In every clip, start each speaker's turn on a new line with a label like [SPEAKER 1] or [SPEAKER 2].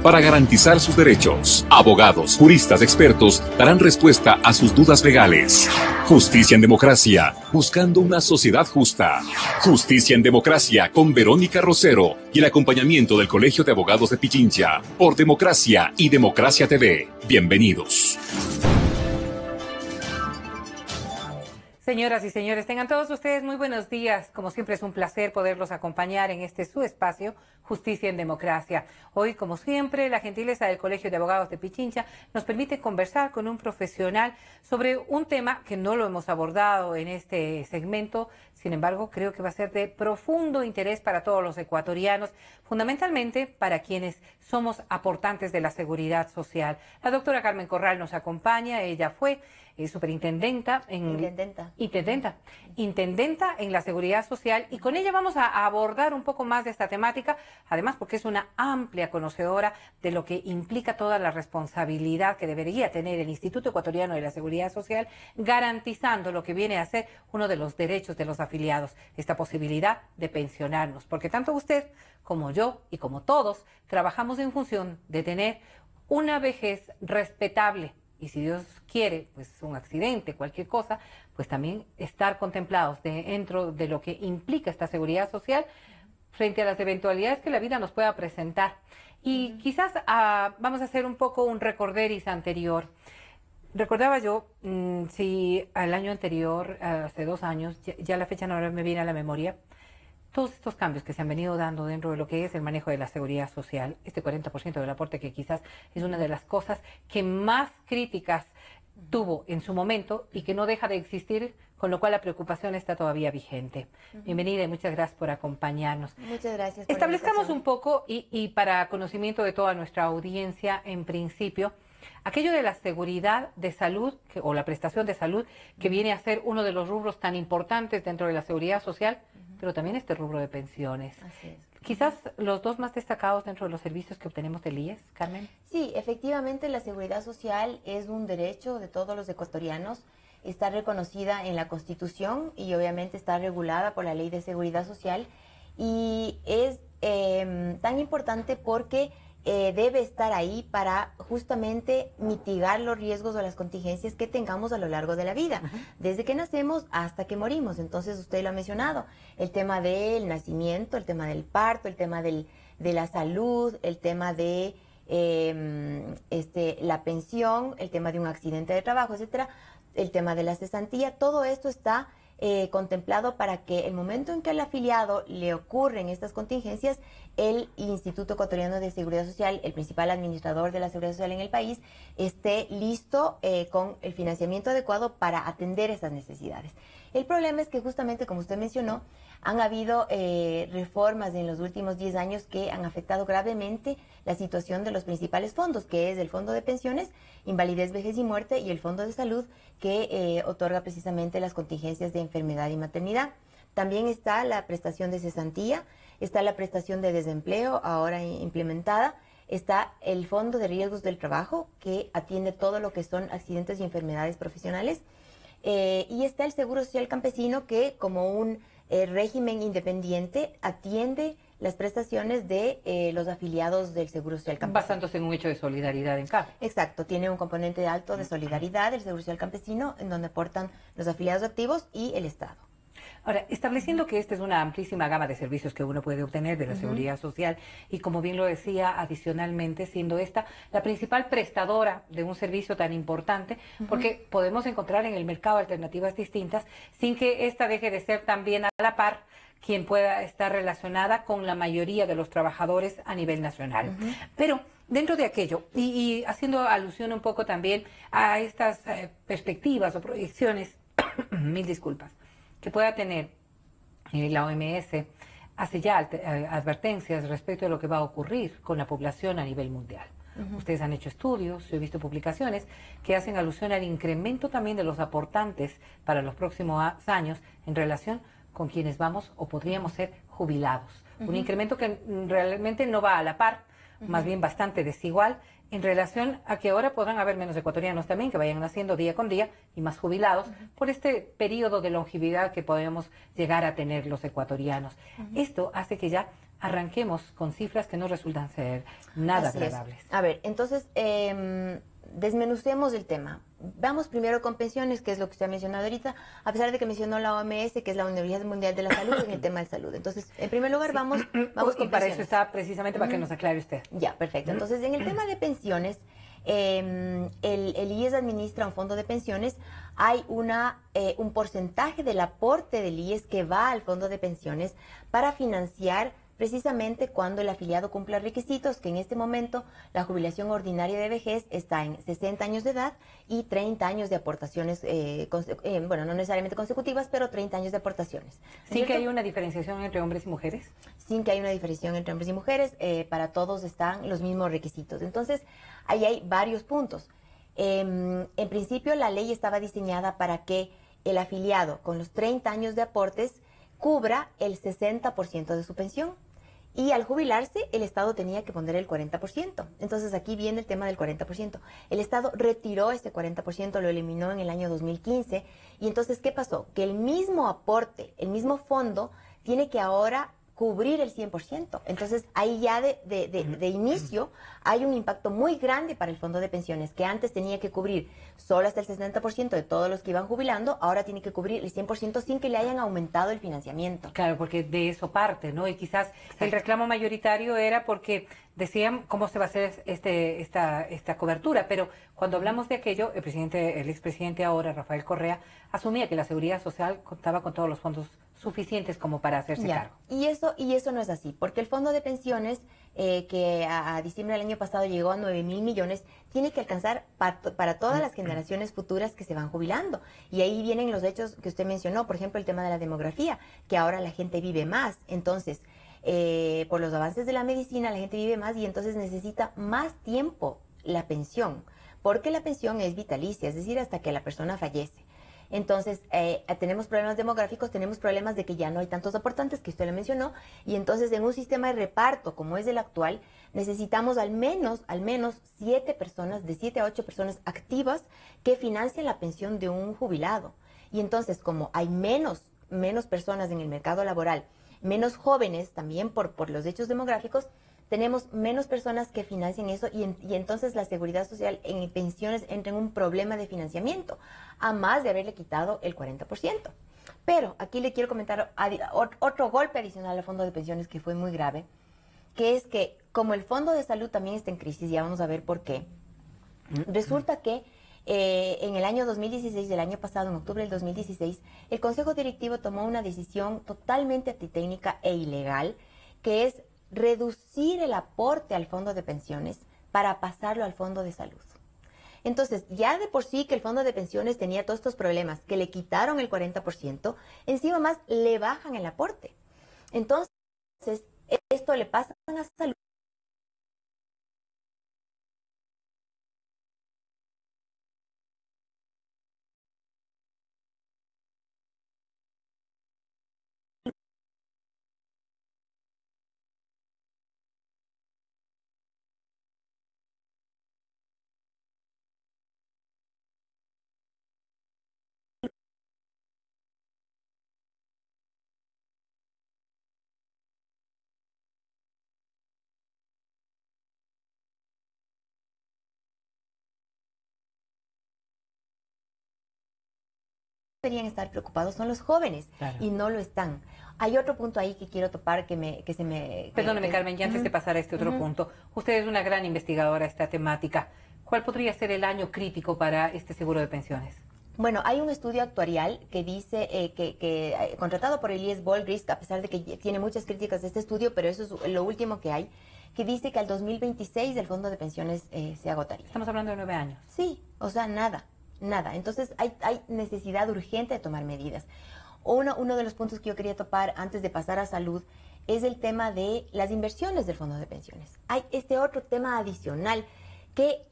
[SPEAKER 1] para garantizar sus derechos. Abogados, juristas, expertos darán respuesta a sus dudas legales. Justicia en Democracia, buscando una sociedad justa. Justicia en Democracia con Verónica Rosero y el acompañamiento del Colegio de Abogados de Pichincha por Democracia y Democracia TV. Bienvenidos.
[SPEAKER 2] Señoras y señores, tengan todos ustedes muy buenos días. Como siempre es un placer poderlos acompañar en este su espacio, Justicia en Democracia. Hoy, como siempre, la gentileza del Colegio de Abogados de Pichincha nos permite conversar con un profesional sobre un tema que no lo hemos abordado en este segmento. Sin embargo, creo que va a ser de profundo interés para todos los ecuatorianos, fundamentalmente para quienes somos aportantes de la seguridad social. La doctora Carmen Corral nos acompaña. Ella fue superintendenta intendenta en la seguridad social, y con ella vamos a abordar un poco más de esta temática, además porque es una amplia conocedora de lo que implica toda la responsabilidad que debería tener el Instituto Ecuatoriano de la Seguridad Social, garantizando lo que viene a ser uno de los derechos de los afiliados, esta posibilidad de pensionarnos, porque tanto usted como yo y como todos trabajamos en función de tener una vejez respetable. Y si Dios quiere, pues un accidente, cualquier cosa, pues también estar contemplados dentro de lo que implica esta seguridad social frente a las eventualidades que la vida nos pueda presentar. Y quizás vamos a hacer un poco un recorderis anterior. Recordaba yo, si al año anterior, hace 2 años, ya la fecha no me viene a la memoria, todos estos cambios que se han venido dando dentro de lo que es el manejo de la seguridad social, este 40% del aporte que quizás es una de las cosas que más críticas tuvo en su momento y que no deja de existir, con lo cual la preocupación está todavía vigente. Bienvenida y muchas gracias por acompañarnos.
[SPEAKER 3] Muchas gracias por
[SPEAKER 2] Establezcamos un poco, y para conocimiento de toda nuestra audiencia, en principio, aquello de la seguridad de salud o la prestación de salud, que viene a ser uno de los rubros tan importantes dentro de la seguridad social, pero también este rubro de pensiones.
[SPEAKER 3] Así es.
[SPEAKER 2] Quizás los dos más destacados dentro de los servicios que obtenemos del IES, Carmen.
[SPEAKER 3] Sí, efectivamente la seguridad social es un derecho de todos los ecuatorianos, está reconocida en la Constitución y obviamente está regulada por la Ley de Seguridad Social, y es tan importante porque debe estar ahí para justamente mitigar los riesgos o las contingencias que tengamos a lo largo de la vida, desde que nacemos hasta que morimos. Entonces usted lo ha mencionado, el tema del nacimiento, el tema del parto, el tema de la salud, el tema de la pensión, el tema de un accidente de trabajo, etcétera, el tema de la cesantía. Todo esto está contemplado para que el momento en que al afiliado le ocurren estas contingencias, el Instituto Ecuatoriano de Seguridad Social, el principal administrador de la seguridad social en el país, esté listo con el financiamiento adecuado para atender esas necesidades. El problema es que justamente, como usted mencionó, han habido reformas en los últimos 10 años que han afectado gravemente la situación de los principales fondos, que es el Fondo de Pensiones, Invalidez, Vejez y Muerte, y el Fondo de Salud, que otorga precisamente las contingencias de enfermedad y maternidad. También está la prestación de cesantía, está la prestación de desempleo ahora implementada, está el Fondo de Riesgos del Trabajo, que atiende todo lo que son accidentes y enfermedades profesionales, y está el Seguro Social Campesino, que como un régimen independiente atiende las prestaciones de los afiliados del Seguro Social Campesino.
[SPEAKER 2] Basándose en un hecho de solidaridad en CAP.
[SPEAKER 3] Exacto, tiene un componente alto de solidaridad el Seguro Social Campesino, en donde aportan los afiliados activos y el Estado.
[SPEAKER 2] Ahora, estableciendo que esta es una amplísima gama de servicios que uno puede obtener de la seguridad social, y como bien lo decía, adicionalmente, siendo esta la principal prestadora de un servicio tan importante, porque podemos encontrar en el mercado alternativas distintas, sin que esta deje de ser también a la par quien pueda estar relacionada con la mayoría de los trabajadores a nivel nacional. Pero dentro de aquello, y haciendo alusión un poco también a estas perspectivas o proyecciones, mil disculpas, que pueda tener la OMS, hace ya advertencias respecto de lo que va a ocurrir con la población a nivel mundial. Ustedes han hecho estudios, yo he visto publicaciones que hacen alusión al incremento también de los aportantes para los próximos años en relación con quienes vamos o podríamos ser jubilados. Un incremento que realmente no va a la par, más bien bastante desigual, en relación a que ahora podrán haber menos ecuatorianos también que vayan naciendo día con día y más jubilados por este periodo de longevidad que podemos llegar a tener los ecuatorianos. Esto hace que ya arranquemos con cifras que no resultan ser nada
[SPEAKER 3] Así es.
[SPEAKER 2] agradables.
[SPEAKER 3] A ver, entonces, desmenucemos el tema. Vamos primero con pensiones, que es lo que usted ha mencionado ahorita, a pesar de que mencionó la OMS, que es la Organización Mundial de la Salud, en el tema de salud. Entonces, en primer lugar, vamos con
[SPEAKER 2] y para
[SPEAKER 3] pensiones.
[SPEAKER 2] eso está precisamente para que nos aclare usted.
[SPEAKER 3] Ya, perfecto. Entonces, en el tema de pensiones, el IES administra un fondo de pensiones. Hay un porcentaje del aporte del IES que va al fondo de pensiones para financiar precisamente cuando el afiliado cumpla requisitos, que en este momento la jubilación ordinaria de vejez está en 60 años de edad y 30 años de aportaciones, bueno, no necesariamente consecutivas, pero 30 años de aportaciones.
[SPEAKER 2] ¿Sí que hay una diferenciación entre hombres y mujeres?
[SPEAKER 3] Sin que hay una diferenciación entre hombres y mujeres, para todos están los mismos requisitos. Entonces, ahí hay varios puntos. En principio, la ley estaba diseñada para que el afiliado con los 30 años de aportes cubra el 60% de su pensión. Y al jubilarse, el Estado tenía que poner el 40%. Entonces, aquí viene el tema del 40%. El Estado retiró este 40%, lo eliminó en el año 2015. Y entonces, ¿qué pasó? Que el mismo aporte, el mismo fondo, tiene que ahora cubrir el 100%. Entonces, ahí ya de inicio hay un impacto muy grande para el fondo de pensiones, que antes tenía que cubrir solo hasta el 60% de todos los que iban jubilando, ahora tiene que cubrir el 100% sin que le hayan aumentado el financiamiento.
[SPEAKER 2] Claro, porque de eso parte, ¿no? Y quizás el reclamo mayoritario era porque decían cómo se va a hacer esta cobertura, pero cuando hablamos de aquello, el expresidente ahora, Rafael Correa, asumía que la Seguridad Social contaba con todos los fondos suficientes como para hacerse cargo.
[SPEAKER 3] Y eso no es así, porque el fondo de pensiones, que a diciembre del año pasado llegó a 9.000 millones, tiene que alcanzar para todas las generaciones futuras que se van jubilando. Y ahí vienen los hechos que usted mencionó, por ejemplo, el tema de la demografía, que ahora la gente vive más. Entonces, por los avances de la medicina, la gente vive más y entonces necesita más tiempo la pensión, porque la pensión es vitalicia, es decir, hasta que la persona fallece. Entonces, tenemos problemas demográficos, tenemos problemas de que ya no hay tantos aportantes, que usted le mencionó, y entonces en un sistema de reparto como es el actual, necesitamos al menos 7 personas, de 7 a 8 personas activas que financien la pensión de un jubilado. Y entonces, como hay menos personas en el mercado laboral, menos jóvenes también por los hechos demográficos, tenemos menos personas que financien eso y entonces la Seguridad Social en pensiones entra en un problema de financiamiento, a más de haberle quitado el 40%. Pero aquí le quiero comentar otro golpe adicional al fondo de pensiones que fue muy grave, que es que como el fondo de salud también está en crisis, ya vamos a ver por qué, resulta que en el año 2016, el año pasado, en octubre del 2016, el Consejo Directivo tomó una decisión totalmente antitécnica e ilegal, que es reducir el aporte al fondo de pensiones para pasarlo al fondo de salud. Entonces, ya de por sí que el fondo de pensiones tenía todos estos problemas, que le quitaron el 40%, encima más le bajan el aporte. Entonces, esto le pasa a salud. Deberían estar preocupados son los jóvenes, claro, y no lo están. Hay otro punto ahí que quiero topar
[SPEAKER 2] Perdóneme, Carmen, y antes de pasar a este otro punto, usted es una gran investigadora de esta temática. ¿Cuál podría ser el año crítico para este seguro de pensiones?
[SPEAKER 3] Bueno, hay un estudio actuarial que dice que contratado por el IES Bolgrist, a pesar de que tiene muchas críticas de este estudio, pero eso es lo último que hay, que dice que al 2026 el fondo de pensiones se agotaría.
[SPEAKER 2] Estamos hablando de 9 años.
[SPEAKER 3] Sí, o sea, nada. Entonces hay necesidad urgente de tomar medidas. Uno de los puntos que yo quería topar antes de pasar a salud es el tema de las inversiones del fondo de pensiones. Hay este otro tema adicional que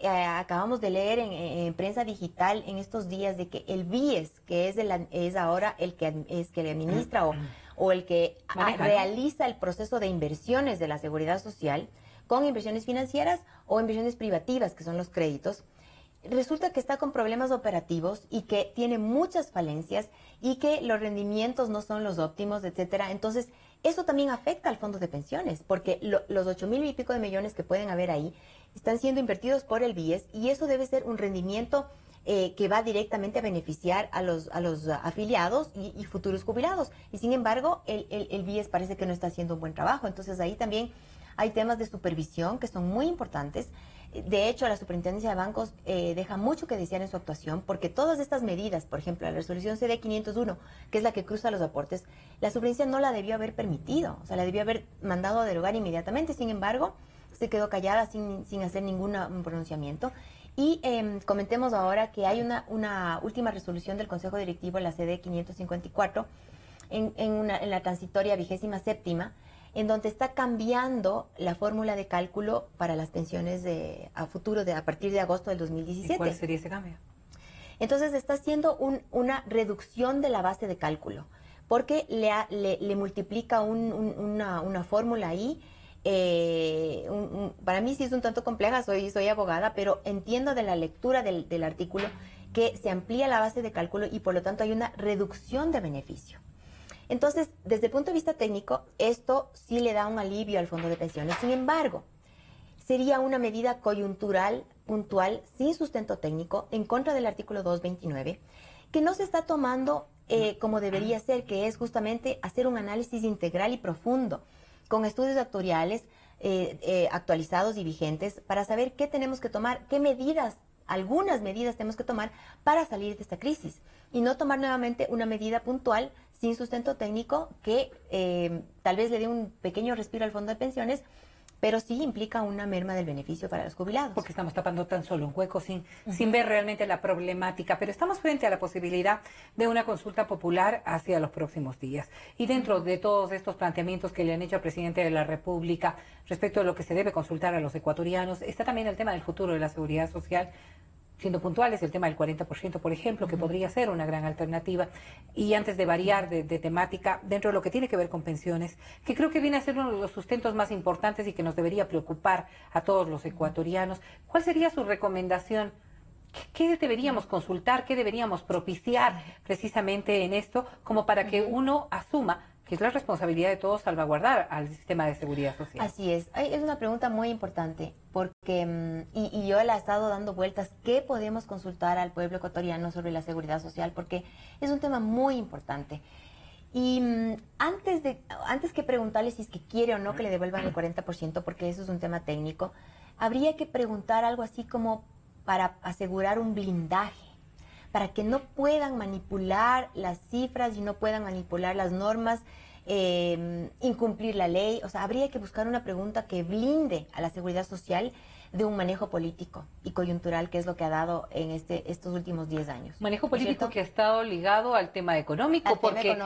[SPEAKER 3] acabamos de leer en prensa digital en estos días, de que el BIES, que es ahora el que le administra o el que realiza el proceso de inversiones de la Seguridad Social, con inversiones financieras o inversiones privativas, que son los créditos, resulta que está con problemas operativos y que tiene muchas falencias y que los rendimientos no son los óptimos, etcétera. Entonces, Eso también afecta al fondo de pensiones, porque los 8.000 y pico de millones que pueden haber ahí están siendo invertidos por el BIES y eso debe ser un rendimiento que va directamente a beneficiar a los afiliados y futuros jubilados. Y sin embargo, el BIES parece que no está haciendo un buen trabajo. Entonces ahí también hay temas de supervisión que son muy importantes. De hecho, la Superintendencia de Bancos deja mucho que desear en su actuación, porque todas estas medidas, por ejemplo, la resolución CD 501, que es la que cruza los aportes, la Superintendencia no la debió haber permitido, o sea, la debió haber mandado a derogar inmediatamente. Sin embargo, se quedó callada sin hacer ningún pronunciamiento. Y comentemos ahora que hay una última resolución del Consejo Directivo, la CD 554, en la transitoria 27ª, en donde está cambiando la fórmula de cálculo para las pensiones a futuro a partir de agosto del 2017.
[SPEAKER 2] ¿Y cuál sería ese cambio?
[SPEAKER 3] Entonces está haciendo una reducción de la base de cálculo, porque le multiplica una fórmula ahí. Para mí sí es un tanto compleja, soy abogada, pero entiendo de la lectura del artículo que se amplía la base de cálculo y por lo tanto hay una reducción de beneficio. Entonces, desde el punto de vista técnico, esto sí le da un alivio al fondo de pensiones. Sin embargo, sería una medida coyuntural, puntual, sin sustento técnico, en contra del artículo 229, que no se está tomando como debería ser, que es justamente hacer un análisis integral y profundo, con estudios actuariales actualizados y vigentes, para saber qué tenemos que tomar, qué medidas, algunas medidas tenemos que tomar para salir de esta crisis, y no tomar nuevamente una medida puntual sin sustento técnico que tal vez le dé un pequeño respiro al fondo de pensiones, pero sí implica una merma del beneficio para los jubilados.
[SPEAKER 2] Porque estamos tapando tan solo un hueco sin ver realmente la problemática, pero estamos frente a la posibilidad de una consulta popular hacia los próximos días. Y dentro de todos estos planteamientos que le han hecho al presidente de la República respecto a lo que se debe consultar a los ecuatorianos, está también el tema del futuro de la seguridad social, siendo puntuales, el tema del 40%, por ejemplo, que podría ser una gran alternativa. Y antes de variar de temática, dentro de lo que tiene que ver con pensiones, que creo que viene a ser uno de los sustentos más importantes y que nos debería preocupar a todos los ecuatorianos, ¿cuál sería su recomendación? ¿Qué deberíamos consultar? ¿Qué deberíamos propiciar precisamente en esto? Como para que uno asuma que es la responsabilidad de todos salvaguardar al sistema de seguridad social.
[SPEAKER 3] Así es una pregunta muy importante, porque, y yo le he estado dando vueltas, ¿qué podemos consultar al pueblo ecuatoriano sobre la seguridad social? Porque es un tema muy importante. Y antes que preguntarle si es que quiere o no que le devuelvan el 40%, porque eso es un tema técnico, habría que preguntar algo así como para asegurar un blindaje, para que no puedan manipular las cifras y no puedan manipular las normas, incumplir la ley. O sea, habría que buscar una pregunta que blinde a la seguridad social de un manejo político y coyuntural, que es lo que ha dado en estos últimos 10 años.
[SPEAKER 2] Manejo político que ha estado ligado al tema económico, porque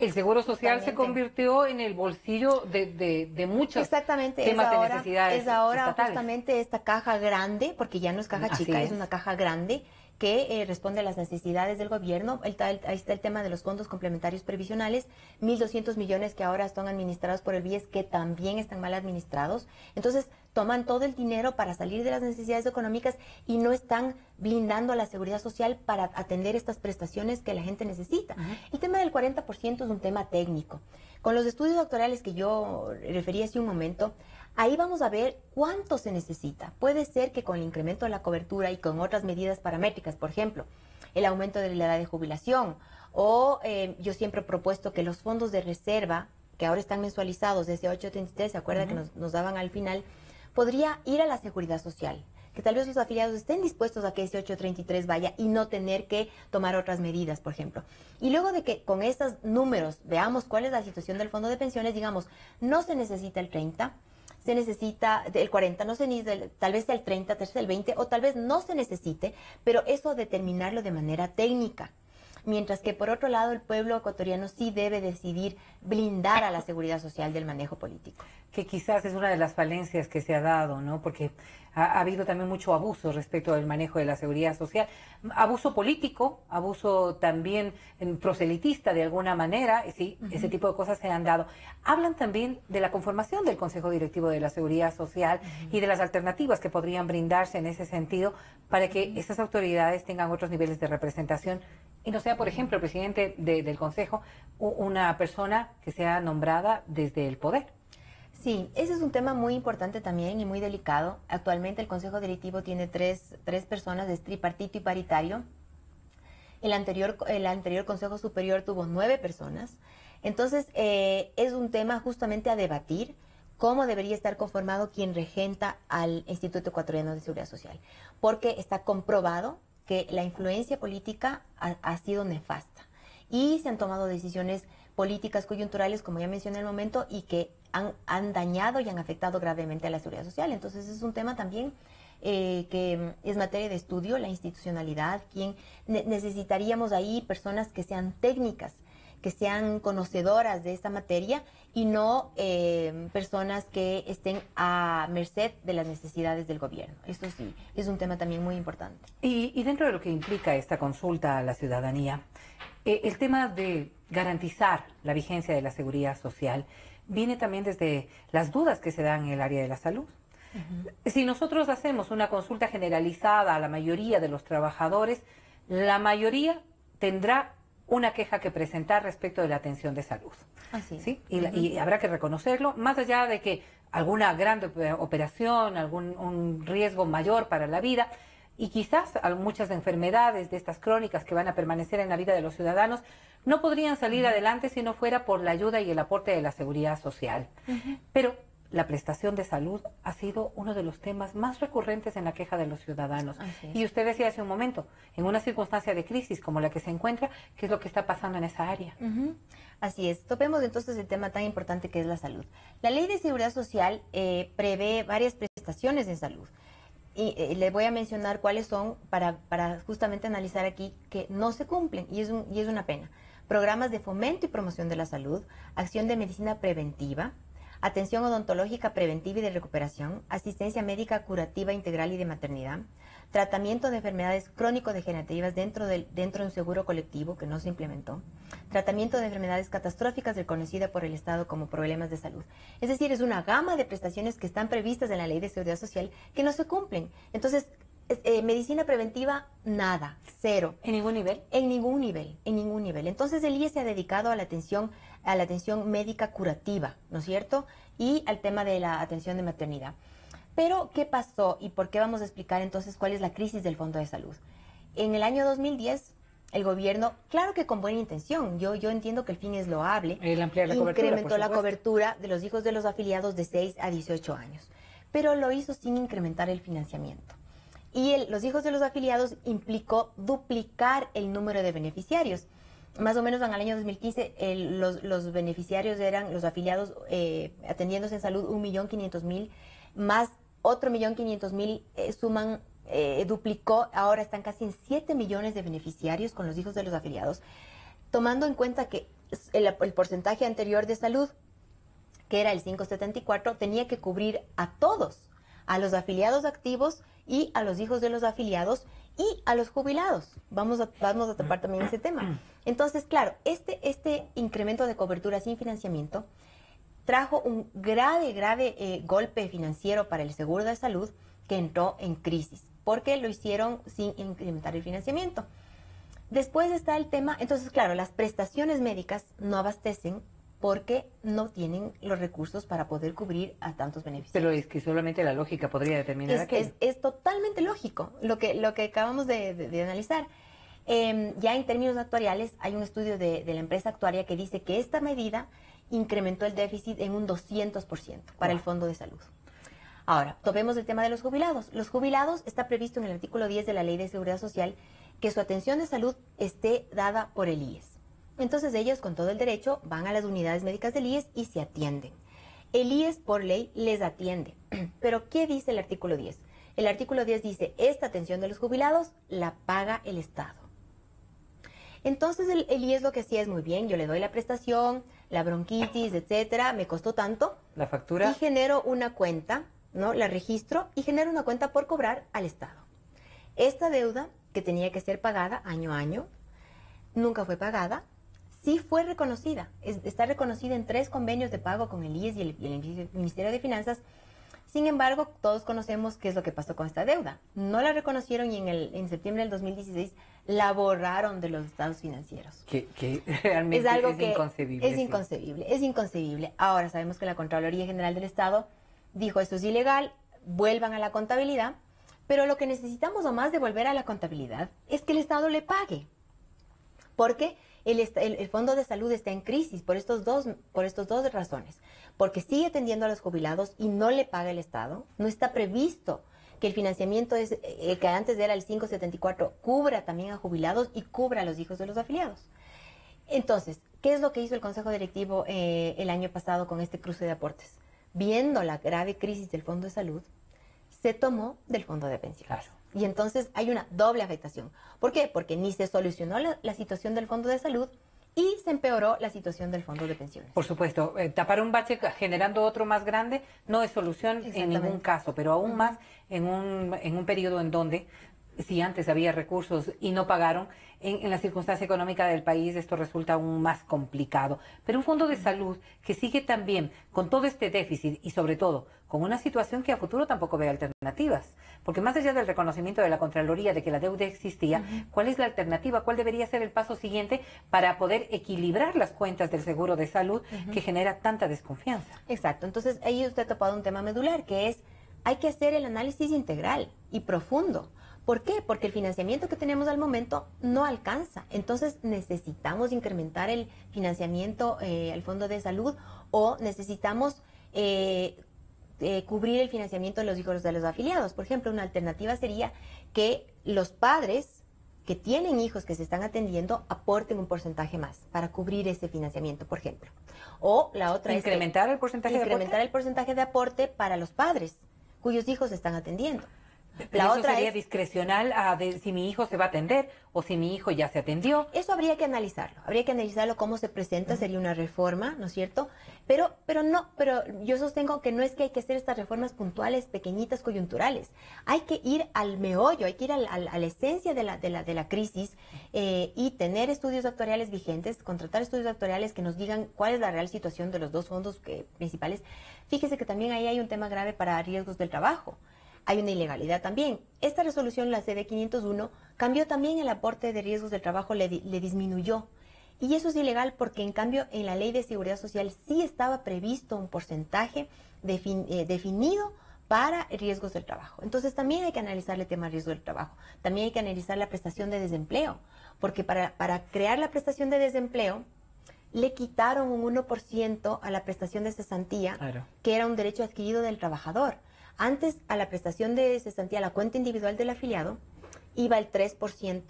[SPEAKER 2] el Seguro Social se convirtió en el bolsillo de muchos temas de necesidades
[SPEAKER 3] es ahora
[SPEAKER 2] estatales.
[SPEAKER 3] Justamente esta caja grande, porque ya no es caja chica, es una caja grande, que responde a las necesidades del gobierno. Ahí está el tema de los fondos complementarios previsionales, 1.200 millones que ahora están administrados por el BIES, que también están mal administrados. Entonces, toman todo el dinero para salir de las necesidades económicas y no están blindando a la seguridad social para atender estas prestaciones que la gente necesita. El tema del 40% es un tema técnico. Con los estudios doctorales que yo referí hace un momento, ahí vamos a ver cuánto se necesita. Puede ser que con el incremento de la cobertura y con otras medidas paramétricas, por ejemplo, el aumento de la edad de jubilación, o yo siempre he propuesto que los fondos de reserva, que ahora están mensualizados desde 8.33, ¿se acuerda que nos daban al final? Podría ir a la seguridad social, que tal vez los afiliados estén dispuestos a que ese 8.33 vaya y no tener que tomar otras medidas, por ejemplo. Y luego de que con estos números veamos cuál es la situación del fondo de pensiones, digamos, no se necesita el 30%, se necesita el 40, no se necesita tal vez el 30, tal vez el 20, o tal vez no se necesite, pero eso determinarlo de manera técnica. Mientras que por otro lado el pueblo ecuatoriano sí debe decidir blindar a la seguridad social del manejo político.
[SPEAKER 2] Que quizás es una de las falencias que se ha dado, ¿no? Porque ha habido también mucho abuso respecto del manejo de la seguridad social. Abuso político, abuso también proselitista de alguna manera, sí, ese tipo de cosas se han dado. Hablan también de la conformación del Consejo Directivo de la Seguridad Social y de las alternativas que podrían brindarse en ese sentido para que esas autoridades tengan otros niveles de representación Y no sea, por ejemplo, el presidente del Consejo una persona que sea nombrada desde el poder.
[SPEAKER 3] Sí, ese es un tema muy importante también y muy delicado. Actualmente el Consejo Directivo tiene tres personas, es tripartito y paritario. El anterior Consejo Superior tuvo 9 personas. Entonces, es un tema justamente a debatir cómo debería estar conformado quien regenta al Instituto Ecuatoriano de Seguridad Social. Porque está comprobado que la influencia política ha sido nefasta. Y se han tomado decisiones políticas coyunturales, como ya mencioné en el momento, y que han dañado y han afectado gravemente a la seguridad social. Entonces, es un tema también que es materia de estudio, la institucionalidad, necesitaríamos ahí personas que sean técnicas, que sean conocedoras de esta materia y no personas que estén a merced de las necesidades del gobierno. Esto sí, es un tema también muy importante.
[SPEAKER 2] Y dentro de lo que implica esta consulta a la ciudadanía, el tema de garantizar la vigencia de la seguridad social viene también desde las dudas que se dan en el área de la salud. Si nosotros hacemos una consulta generalizada a la mayoría de los trabajadores, la mayoría tendrá una queja que presentar respecto de la atención de salud.
[SPEAKER 3] Así es.
[SPEAKER 2] ¿Sí? Y habrá que reconocerlo, más allá de que alguna gran operación, un riesgo mayor para la vida, y quizás muchas enfermedades de estas crónicas que van a permanecer en la vida de los ciudadanos no podrían salir adelante si no fuera por la ayuda y el aporte de la seguridad social. Pero la prestación de salud ha sido uno de los temas más recurrentes en la queja de los ciudadanos. Y usted decía hace un momento, en una circunstancia de crisis como la que se encuentra, ¿qué es lo que está pasando en esa área?
[SPEAKER 3] Así es. Topemos entonces el tema tan importante que es la salud. La Ley de Seguridad Social prevé varias prestaciones en salud. Y le voy a mencionar cuáles son para justamente analizar aquí que no se cumplen y es una pena. Programas de fomento y promoción de la salud, acción de medicina preventiva, atención odontológica preventiva y de recuperación, asistencia médica curativa integral y de maternidad, tratamiento de enfermedades crónico-degenerativas dentro de un seguro colectivo que no se implementó, tratamiento de enfermedades catastróficas reconocida por el Estado como problemas de salud. Es decir, es una gama de prestaciones que están previstas en la Ley de Seguridad Social que no se cumplen. Entonces, medicina preventiva, nada, cero.
[SPEAKER 2] ¿En ningún nivel?
[SPEAKER 3] En ningún nivel, en ningún nivel. Entonces el IES se ha dedicado a la atención médica curativa, ¿no es cierto? Y al tema de la atención de maternidad. Pero, ¿qué pasó y por qué vamos a explicar entonces cuál es la crisis del Fondo de Salud? En el año 2010, el gobierno, claro que con buena intención, yo entiendo que el fin es loable, incrementó la cobertura de los hijos de los afiliados de 6 a 18 años, pero lo hizo sin incrementar el financiamiento. Y los hijos de los afiliados implicó duplicar el número de beneficiarios. Más o menos en el año 2015 los beneficiarios eran los afiliados atendiéndose en salud 1.500.000, más otro 1.500.000 suman, duplicó, ahora están casi en 7 millones de beneficiarios con los hijos de los afiliados, tomando en cuenta que el porcentaje anterior de salud, que era el 5,74, tenía que cubrir a todos, a los afiliados activos y a los hijos de los afiliados y a los jubilados. Vamos a tapar también ese tema. Entonces, claro, este incremento de cobertura sin financiamiento trajo un grave golpe financiero para el seguro de salud que entró en crisis, porque lo hicieron sin incrementar el financiamiento. Después está el tema, entonces, claro, las prestaciones médicas no abastecen porque no tienen los recursos para poder cubrir a tantos beneficiarios.
[SPEAKER 2] Pero es que solamente la lógica podría determinar aquello.
[SPEAKER 3] Es totalmente lógico lo que acabamos de analizar. Ya en términos actuariales hay un estudio de la empresa actuaria que dice que esta medida incrementó el déficit en un 200% para el Fondo de Salud. Ahora, tomemos el tema de los jubilados. Los jubilados está previsto en el artículo 10 de la Ley de Seguridad Social que su atención de salud esté dada por el IES. Entonces ellos con todo el derecho van a las unidades médicas del IES y se atienden. El IES por ley les atiende. Pero ¿qué dice el artículo 10? El artículo 10 dice, esta atención de los jubilados la paga el Estado. Entonces el IES lo que hacía es muy bien, yo le doy la prestación, la bronquitis, etcétera, me costó tanto.
[SPEAKER 2] La factura.
[SPEAKER 3] Y genero una cuenta, ¿no? La registro y genero una cuenta por cobrar al Estado. Esta deuda que tenía que ser pagada año a año, nunca fue pagada. Sí fue reconocida, está reconocida en 3 convenios de pago con el IES y el Ministerio de Finanzas. Sin embargo, todos conocemos qué es lo que pasó con esta deuda. No la reconocieron y en septiembre del 2016 la borraron de los estados financieros.
[SPEAKER 2] Que realmente
[SPEAKER 3] es algo
[SPEAKER 2] es
[SPEAKER 3] que
[SPEAKER 2] inconcebible.
[SPEAKER 3] Es inconcebible, es inconcebible. Ahora sabemos que la Contraloría General del Estado dijo esto es ilegal, vuelvan a la contabilidad, pero lo que necesitamos o más de volver a la contabilidad es que el Estado le pague. Porque el Fondo de Salud está en crisis por estos dos razones. Porque sigue atendiendo a los jubilados y no le paga el Estado. No está previsto que el financiamiento que antes era el 574 cubra también a jubilados y cubra a los hijos de los afiliados. Entonces, ¿qué es lo que hizo el Consejo Directivo el año pasado con este cruce de aportes? Viendo la grave crisis del Fondo de Salud, se tomó del Fondo de Pensiones.
[SPEAKER 2] Claro.
[SPEAKER 3] Y entonces hay una doble afectación. ¿Por qué? Porque ni se solucionó la situación del Fondo de Salud y se empeoró la situación del Fondo de Pensiones.
[SPEAKER 2] Por supuesto, tapar un bache generando otro más grande no es solución en ningún caso, pero aún más en un periodo en donde, si antes había recursos y no pagaron, en la circunstancia económica del país esto resulta aún más complicado. Pero un fondo de salud que sigue también con todo este déficit y sobre todo con una situación que a futuro tampoco ve alternativas. Porque más allá del reconocimiento de la Contraloría de que la deuda existía, ¿cuál es la alternativa? ¿Cuál debería ser el paso siguiente para poder equilibrar las cuentas del seguro de salud que genera tanta desconfianza?
[SPEAKER 3] Exacto. Entonces ahí usted ha topado un tema medular que es hay que hacer el análisis integral y profundo. ¿Por qué? Porque el financiamiento que tenemos al momento no alcanza. Entonces necesitamos incrementar el financiamiento al Fondo de Salud o necesitamos cubrir el financiamiento de los hijos de los afiliados. Por ejemplo, una alternativa sería que los padres que tienen hijos que se están atendiendo aporten un porcentaje más para cubrir ese financiamiento, por ejemplo. O la otra
[SPEAKER 2] ¿Incrementar el porcentaje de aporte?
[SPEAKER 3] Incrementar el porcentaje de aporte para los padres cuyos hijos se están atendiendo.
[SPEAKER 2] Pero eso sería discrecional de si mi hijo se va a atender o si mi hijo ya se atendió.
[SPEAKER 3] Eso habría que analizarlo cómo se presenta, sería una reforma, ¿no es cierto? Pero yo sostengo que no es que hay que hacer estas reformas puntuales, pequeñitas, coyunturales. Hay que ir al meollo, hay que ir a la esencia de la crisis y tener estudios actuariales vigentes, contratar estudios actuariales que nos digan cuál es la real situación de los dos fondos principales. Fíjese que también ahí hay un tema grave para riesgos del trabajo. Hay una ilegalidad también. Esta resolución, la CD 501, cambió también el aporte de riesgos del trabajo, le disminuyó. Y eso es ilegal porque, en cambio, en la Ley de Seguridad Social sí estaba previsto un porcentaje definido para riesgos del trabajo. Entonces, también hay que analizar el tema de riesgo del trabajo. También hay que analizar la prestación de desempleo, porque para crear la prestación de desempleo, le quitaron un 1% a la prestación de cesantía, claro, que era un derecho adquirido del trabajador. Antes, a la prestación de cesantía, a la cuenta individual del afiliado, iba el 3%.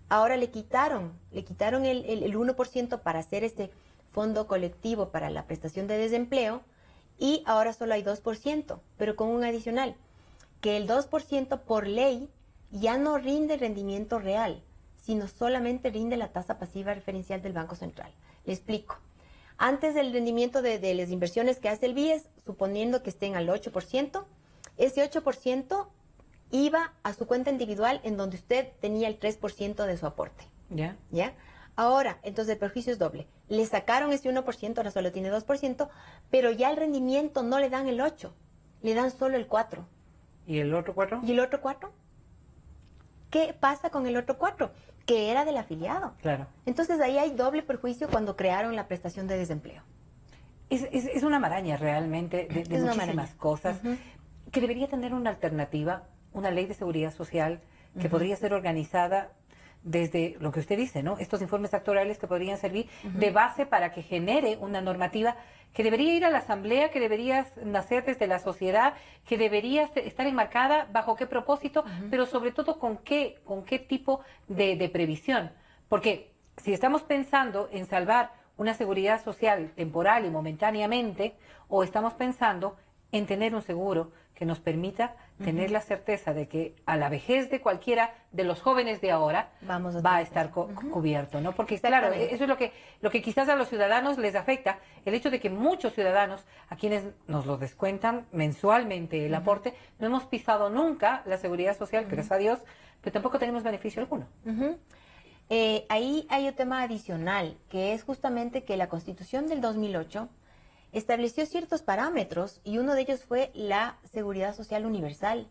[SPEAKER 3] Ahora le quitaron el 1% para hacer este fondo colectivo para la prestación de desempleo y ahora solo hay 2%, pero con un adicional, que el 2% por ley ya no rinde rendimiento real, sino solamente rinde la tasa pasiva referencial del Banco Central. Le explico. Antes del rendimiento de las inversiones que hace el BIES, suponiendo que estén al 8%, ese 8% iba a su cuenta individual en donde usted tenía el 3% de su aporte.
[SPEAKER 2] ¿Ya?
[SPEAKER 3] ¿Ya? Ahora, entonces el perjuicio es doble. Le sacaron ese 1%, ahora solo tiene 2%, pero ya el rendimiento no le dan el 8%, le dan solo el 4%.
[SPEAKER 2] ¿Y el otro 4%?
[SPEAKER 3] ¿Y el otro 4%? ¿Qué pasa con el otro 4%? Que era del afiliado.
[SPEAKER 2] Claro.
[SPEAKER 3] Entonces ahí hay doble perjuicio cuando crearon la prestación de desempleo.
[SPEAKER 2] Es una maraña realmente de muchísimas cosas que debería tener una alternativa, una ley de seguridad social que podría ser organizada desde lo que usted dice, ¿no? Estos informes actuariales que podrían servir de base para que genere una normativa que debería ir a la asamblea, que debería nacer desde la sociedad, que debería estar enmarcada bajo qué propósito, pero sobre todo con qué tipo de previsión. Porque si estamos pensando en salvar una seguridad social temporal y momentáneamente, o estamos pensando en tener un seguro que nos permita tener la certeza de que a la vejez de cualquiera de los jóvenes de ahora va a estar cubierto, ¿no? Porque claro, eso es lo que quizás a los ciudadanos les afecta, el hecho de que muchos ciudadanos, a quienes nos lo descuentan mensualmente el aporte, no hemos pisado nunca la seguridad social, gracias a Dios, pero tampoco tenemos beneficio alguno.
[SPEAKER 3] Ahí hay un tema adicional, que es justamente que la Constitución del 2008 estableció ciertos parámetros y uno de ellos fue la seguridad social universal,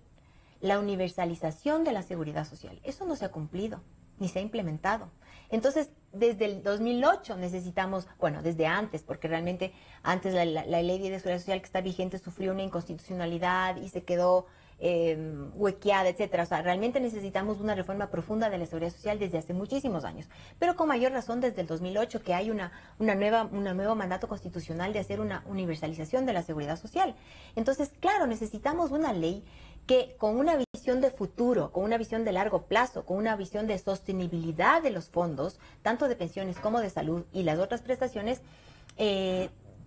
[SPEAKER 3] la universalización de la seguridad social. Eso no se ha cumplido ni se ha implementado. Entonces, desde el 2008 necesitamos, bueno, desde antes, porque realmente antes la ley de seguridad social que está vigente sufrió una inconstitucionalidad y se quedó huequeada, etcétera. O sea, realmente necesitamos una reforma profunda de la seguridad social desde hace muchísimos años, pero con mayor razón desde el 2008 que hay un nuevo mandato constitucional de hacer una universalización de la seguridad social. Entonces, claro, necesitamos una ley que con una visión de futuro, con una visión de largo plazo, con una visión de sostenibilidad de los fondos, tanto de pensiones como de salud y las otras prestaciones,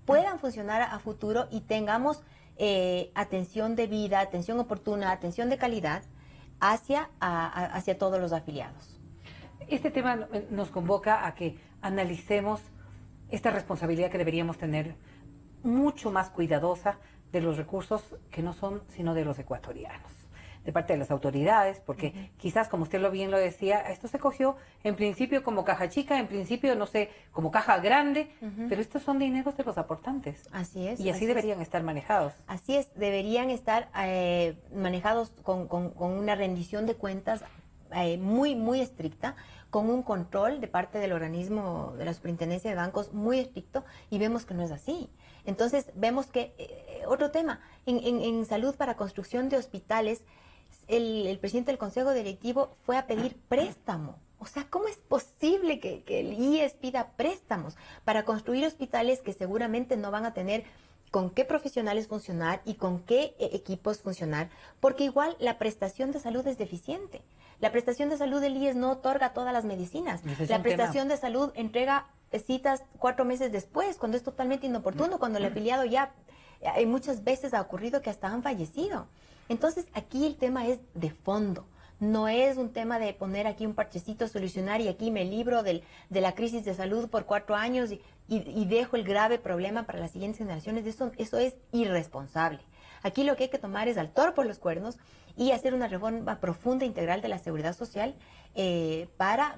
[SPEAKER 3] puedan funcionar a futuro y tengamos atención debida, atención oportuna, atención de calidad hacia todos los afiliados.
[SPEAKER 2] Este tema nos convoca a que analicemos esta responsabilidad que deberíamos tener mucho más cuidadosa de los recursos que no son sino de los ecuatorianos, de parte de las autoridades, porque quizás, como usted bien lo decía, esto se cogió en principio como caja chica, en principio, no sé, como caja grande, pero estos son dineros de los aportantes.
[SPEAKER 3] Así es.
[SPEAKER 2] Y así deberían estar manejados.
[SPEAKER 3] Así es, deberían estar manejados con una rendición de cuentas muy, muy estricta, con un control de parte del organismo de la Superintendencia de Bancos muy estricto, y vemos que no es así. Entonces, vemos que, otro tema, en salud para construcción de hospitales, el presidente del Consejo Directivo fue a pedir préstamo. O sea, ¿cómo es posible que el IES pida préstamos para construir hospitales que seguramente no van a tener con qué profesionales funcionar y con qué equipos funcionar? Porque igual la prestación de salud es deficiente. La prestación de salud del IES no otorga todas las medicinas. La prestación de salud entrega citas 4 meses después, cuando es totalmente inoportuno, cuando el afiliado ya muchas veces ha ocurrido que hasta han fallecido. Entonces, aquí el tema es de fondo. No es un tema de poner aquí un parchecito, solucionar y aquí me libro de la crisis de salud por 4 años y dejo el grave problema para las siguientes generaciones. Eso es irresponsable. Aquí lo que hay que tomar es al toro por los cuernos y hacer una reforma profunda e integral de la seguridad social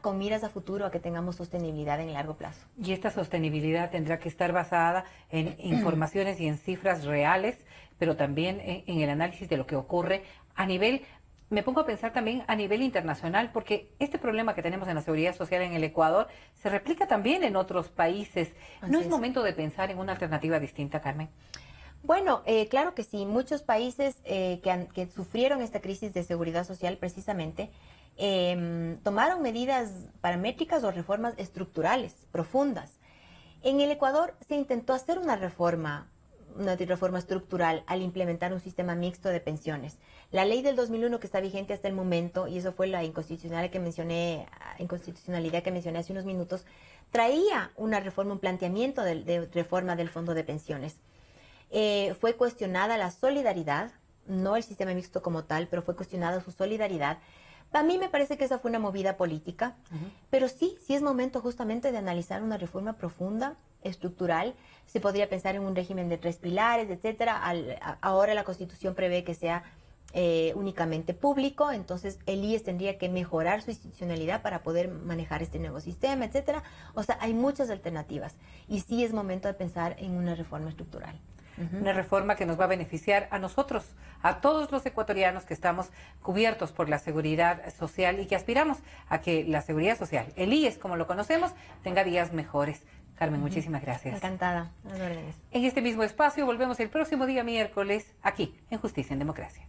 [SPEAKER 3] con miras a futuro a que tengamos sostenibilidad en el largo plazo.
[SPEAKER 2] Y esta sostenibilidad tendrá que estar basada en informaciones y en cifras reales, pero también en el análisis de lo que ocurre a nivel. Me pongo a pensar también a nivel internacional, porque este problema que tenemos en la seguridad social en el Ecuador se replica también en otros países. ¿No es momento de pensar en una alternativa distinta, Carmen?
[SPEAKER 3] Bueno, claro que sí. Muchos países que sufrieron esta crisis de seguridad social precisamente tomaron medidas paramétricas o reformas estructurales profundas. En el Ecuador se intentó hacer una reforma estructural al implementar un sistema mixto de pensiones. La ley del 2001 que está vigente hasta el momento, y eso fue la inconstitucionalidad que mencioné hace unos minutos, traía una reforma, un planteamiento de reforma del fondo de pensiones. Fue cuestionada la solidaridad, no el sistema mixto como tal, pero fue cuestionada su solidaridad. A mí me parece que esa fue una movida política, pero sí es momento justamente de analizar una reforma profunda, estructural. Se podría pensar en un régimen de 3 pilares, etcétera. Ahora la Constitución prevé que sea únicamente público, entonces el IES tendría que mejorar su institucionalidad para poder manejar este nuevo sistema, etcétera. O sea, hay muchas alternativas y sí es momento de pensar en una reforma estructural.
[SPEAKER 2] Una reforma que nos va a beneficiar a nosotros, a todos los ecuatorianos que estamos cubiertos por la seguridad social y que aspiramos a que la seguridad social, el IES como lo conocemos, tenga días mejores. Carmen, muchísimas gracias.
[SPEAKER 3] Encantada, a las órdenes.
[SPEAKER 2] En este mismo espacio volvemos el próximo día miércoles aquí en Justicia en Democracia.